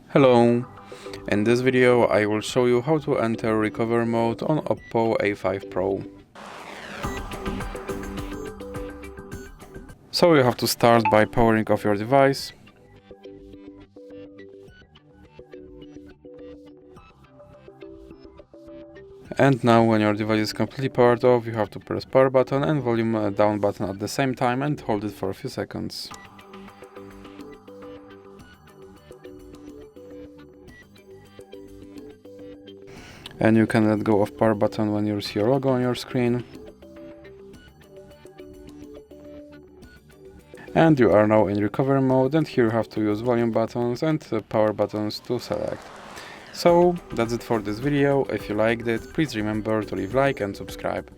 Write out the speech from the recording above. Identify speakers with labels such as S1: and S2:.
S1: Hello! In this video I will show you how to enter recover mode on OPPO A5 Pro. So you have to start by powering off your device. And now when your device is completely powered off, you have to press power button and volume down button at the same time and hold it for a few seconds. And you can let go of power button when you see your logo on your screen. And you are now in recovery mode, and here you have to use volume buttons and power buttons to select. So that's it for this video. If you liked it, please remember to leave a like and subscribe.